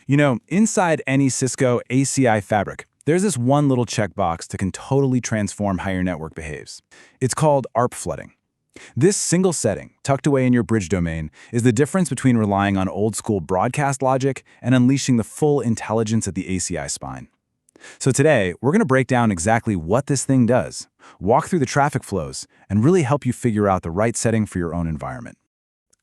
Inside any Cisco ACI fabric, there's this one little checkbox that can totally transform how your network behaves. It's called ARP flooding. This single setting, tucked away in your bridge domain, is the difference between relying on old-school broadcast logic and unleashing the full intelligence of the ACI spine. So today, we're going to break down exactly what this thing does, walk through the traffic flows, and really help you figure out the right setting for your own environment.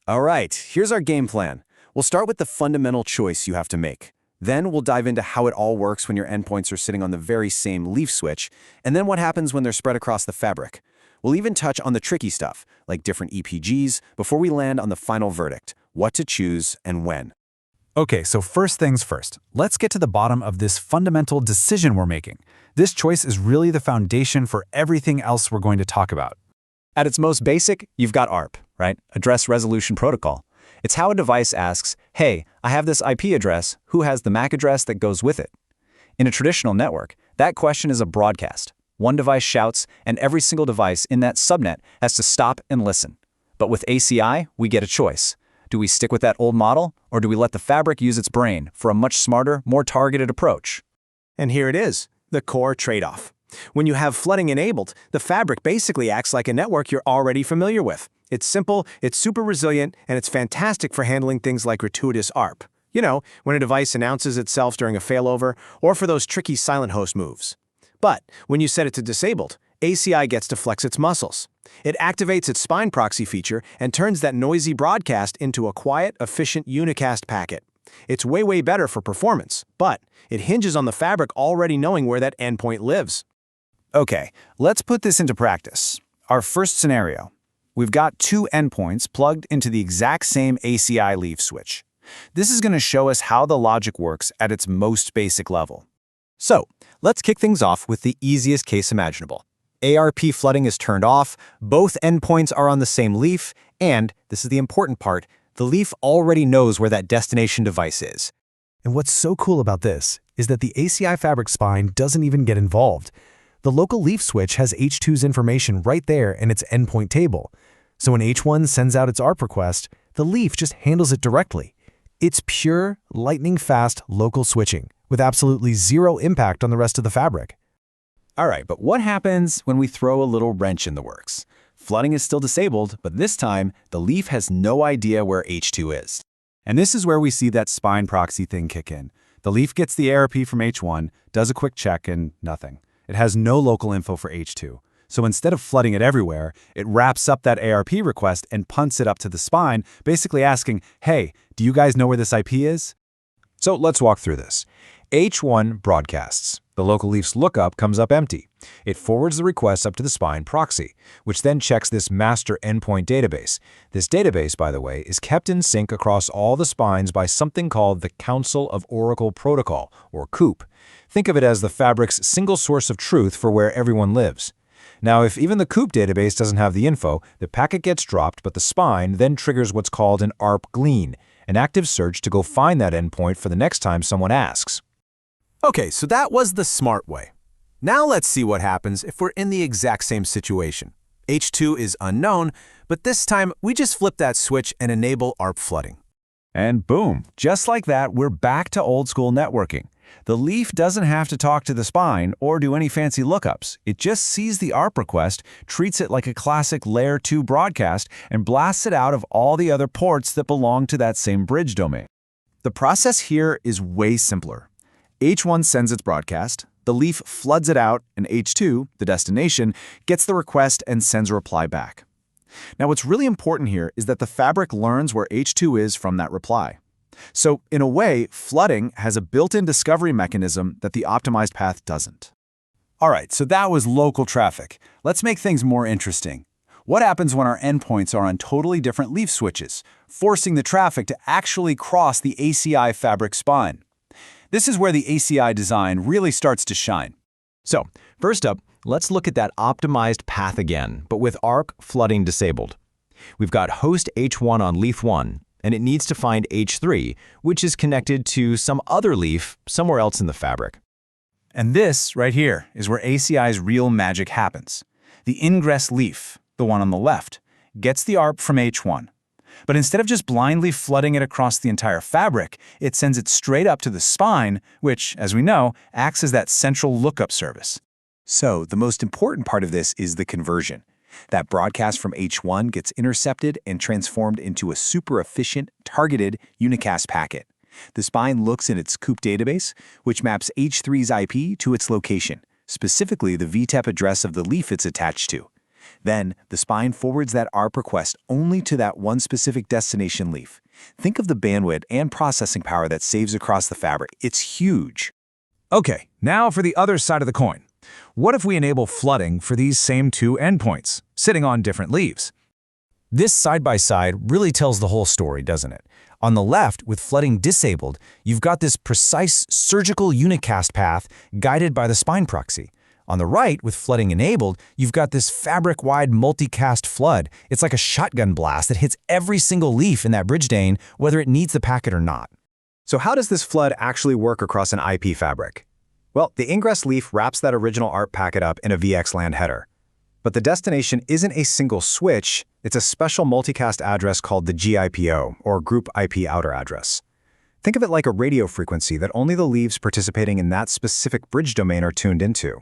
All right, here's our game plan. We'll start with the fundamental choice you have to make. Then we'll dive into how it all works when your endpoints are sitting on the very same leaf switch, and then what happens when they're spread across the fabric. We'll even touch on the tricky stuff, like different EPGs, before we land on the final verdict, what to choose and when. Okay, so first things first, let's get to the bottom of this fundamental decision we're making. This choice is really the foundation for everything else we're going to talk about. At its most basic, you've got ARP, right? Address Resolution Protocol. It's how a device asks, hey, I have this IP address, who has the MAC address that goes with it? In a traditional network, that question is a broadcast. One device shouts, and every single device in that subnet has to stop and listen. But with ACI, we get a choice. Do we stick with that old model, or do we let the fabric use its brain for a much smarter, more targeted approach? And here it is, the core trade-off. When you have flooding enabled, the fabric basically acts like a network you're already familiar with. It's simple, it's super resilient, and it's fantastic for handling things like gratuitous ARP. When a device announces itself during a failover, or for those tricky silent host moves. But when you set it to disabled, ACI gets to flex its muscles. It activates its spine proxy feature and turns that noisy broadcast into a quiet, efficient unicast packet. It's way better for performance, but it hinges on the fabric already knowing where that endpoint lives. Okay, let's put this into practice. Our first scenario. We've got two endpoints plugged into the exact same ACI leaf switch. This is going to show us how the logic works at its most basic level. So, let's kick things off with the easiest case imaginable. ARP flooding is turned off, both endpoints are on the same leaf, and, this is the important part, the leaf already knows where that destination device is. And what's so cool about this is that the ACI fabric spine doesn't even get involved. The local leaf switch has H2's information right there in its endpoint table. So when H1 sends out its ARP request, the leaf just handles it directly. It's pure, lightning-fast local switching, with absolutely zero impact on the rest of the fabric. All right, but what happens when we throw a little wrench in the works? Flooding is still disabled, but this time, the leaf has no idea where H2 is. And this is where we see that spine proxy thing kick in. The leaf gets the ARP from H1, does a quick check, and nothing. It has no local info for H2. So instead of flooding it everywhere, it wraps up that ARP request and punts it up to the spine, basically asking, hey, do you guys know where this IP is? So let's walk through this. H1 broadcasts. The local leaf's lookup comes up empty. It forwards the request up to the spine proxy, which then checks this master endpoint database. This database, by the way, is kept in sync across all the spines by something called the Council of Oracle Protocol, or COOP. Think of it as the fabric's single source of truth for where everyone lives. Now, if even the COOP database doesn't have the info, the packet gets dropped, but the spine then triggers what's called an ARP glean, an active search to go find that endpoint for the next time someone asks. Okay, so that was the smart way. Now let's see what happens if we're in the exact same situation. H2 is unknown, but this time we just flip that switch and enable ARP flooding. And boom, just like that, we're back to old-school networking. The leaf doesn't have to talk to the spine or do any fancy lookups. It just sees the ARP request, treats it like a classic Layer 2 broadcast, and blasts it out of all the other ports that belong to that same bridge domain. The process here is way simpler. H1 sends its broadcast, the leaf floods it out, and H2, the destination, gets the request and sends a reply back. Now, what's really important here is that the fabric learns where H2 is from that reply. So, in a way, flooding has a built-in discovery mechanism that the optimized path doesn't. All right, so that was local traffic. Let's make things more interesting. What happens when our endpoints are on totally different leaf switches, forcing the traffic to actually cross the ACI fabric spine? This is where the ACI design really starts to shine. So, first up, let's look at that optimized path again, but with ARP flooding disabled. We've got host H1 on leaf 1, and it needs to find H3, which is connected to some other leaf somewhere else in the fabric. And this, right here, is where ACI's real magic happens. The ingress leaf, the one on the left, gets the ARP from H1. But instead of just blindly flooding it across the entire fabric, it sends it straight up to the spine, which, as we know, acts as that central lookup service. So the most important part of this is the conversion. That broadcast from H1 gets intercepted and transformed into a super efficient, targeted unicast packet. The spine looks in its COOP database, which maps H3's IP to its location, specifically the VTEP address of the leaf it's attached to. Then, the spine forwards that ARP request only to that one specific destination leaf. Think of the bandwidth and processing power that saves across the fabric. It's huge. Okay, now for the other side of the coin. What if we enable flooding for these same two endpoints, sitting on different leaves? This side-by-side really tells the whole story, doesn't it? On the left, with flooding disabled, you've got this precise surgical unicast path guided by the spine proxy. On the right, with flooding enabled, you've got this fabric-wide multicast flood. It's like a shotgun blast that hits every single leaf in that bridge domain, whether it needs the packet or not. So how does this flood actually work across an IP fabric? Well, the ingress leaf wraps that original ARP packet up in a VXLAN header. But the destination isn't a single switch, it's a special multicast address called the GIPO, or Group IP Outer Address. Think of it like a radio frequency that only the leaves participating in that specific bridge domain are tuned into.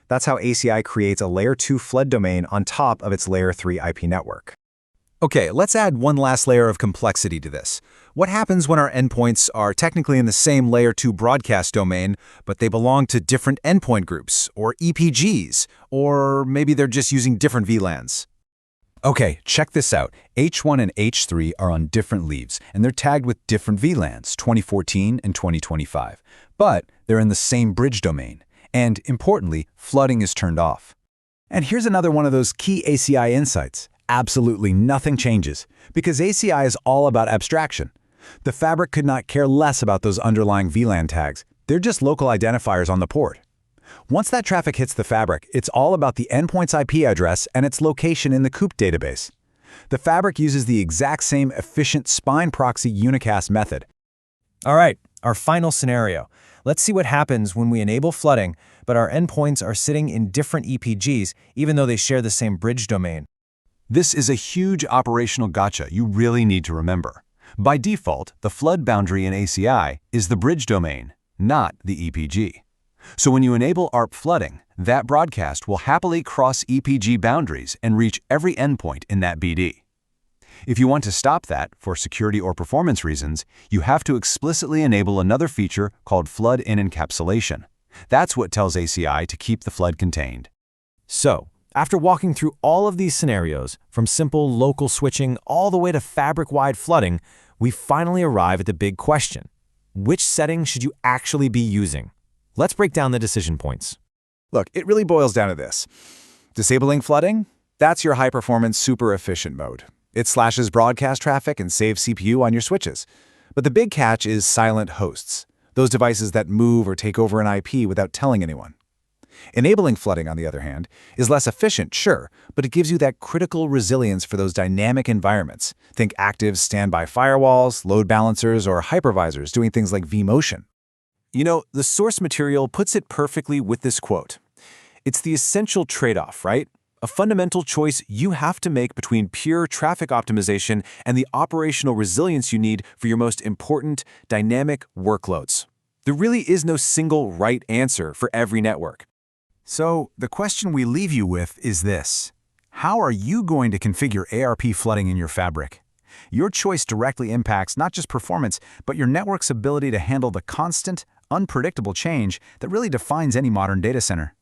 That's how ACI creates a Layer 2 flood domain on top of its Layer 3 IP network. Okay, let's add one last layer of complexity to this. What happens when our endpoints are technically in the same Layer 2 broadcast domain, but they belong to different endpoint groups, or EPGs, or maybe they're just using different VLANs? Okay, check this out. H1 and H3 are on different leaves, and they're tagged with different VLANs, 2014 and 2025. But they're in the same bridge domain. And, importantly, flooding is turned off. And here's another one of those key ACI insights. Absolutely nothing changes, because ACI is all about abstraction. The fabric could not care less about those underlying VLAN tags. They're just local identifiers on the port. Once that traffic hits the fabric, it's all about the endpoint's IP address and its location in the COOP database. The fabric uses the exact same efficient spine proxy unicast method. All right, our final scenario. Let's see what happens when we enable flooding, but our endpoints are sitting in different EPGs, even though they share the same bridge domain. This is a huge operational gotcha you really need to remember. By default, the flood boundary in ACI is the bridge domain, not the EPG. So when you enable ARP flooding, that broadcast will happily cross EPG boundaries and reach every endpoint in that BD. If you want to stop that for security or performance reasons, you have to explicitly enable another feature called flood in encapsulation. That's what tells ACI to keep the flood contained. So, after walking through all of these scenarios, from simple local switching all the way to fabric-wide flooding, we finally arrive at the big question. Which setting should you actually be using? Let's break down the decision points. Look, it really boils down to this. Disabling flooding? That's your high-performance, super efficient mode. It slashes broadcast traffic and saves CPU on your switches. But the big catch is silent hosts, those devices that move or take over an IP without telling anyone. Enabling flooding, on the other hand, is less efficient, sure, but it gives you that critical resilience for those dynamic environments. Think active standby firewalls, load balancers, or hypervisors doing things like vMotion. You know, the source material puts it perfectly with this quote. It's the essential trade-off, right? A fundamental choice you have to make between pure traffic optimization and the operational resilience you need for your most important dynamic workloads. There really is no single right answer for every network. So the question we leave you with is this. How are you going to configure ARP flooding in your fabric? Your choice directly impacts not just performance, but your network's ability to handle the constant, unpredictable change that really defines any modern data center.